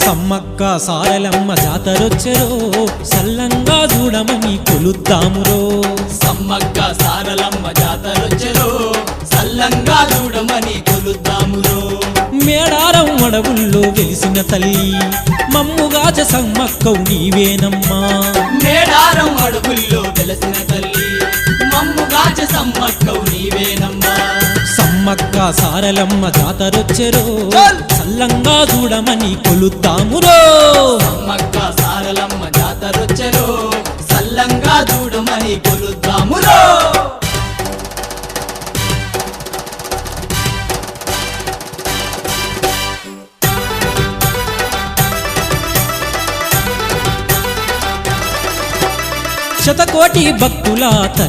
సమ్మక్క సారలమ్మ జాతరొచ్చెరో సల్లంగా చూడమని కొలుద్దామురో సమ్మక్క సారలమ్మ జాతరొచ్చెరో సల్లంగా చూడమని కొలుద్దామురో మేడారం అడవుల్లో వెలిసిన తల్లి మమ్ముగాచ సమ్మక్కవు నీవేనమ్మా మేడారం అడవుల్లో వెలసిన తల్లి మమ్ముగాచ సమ్మక్కవు నీవేనమ్మా సమ్మక్క సారలమ్మ జాతరొచ్చెరో సల్లంగా చూడమని కొలుద్దామురో సమ్మక్క సారలమ్మ జాతరొచ్చెరో సల్లంగా చూడమని కొలుద్దామురో శతకోటి భక్తుల తల్లి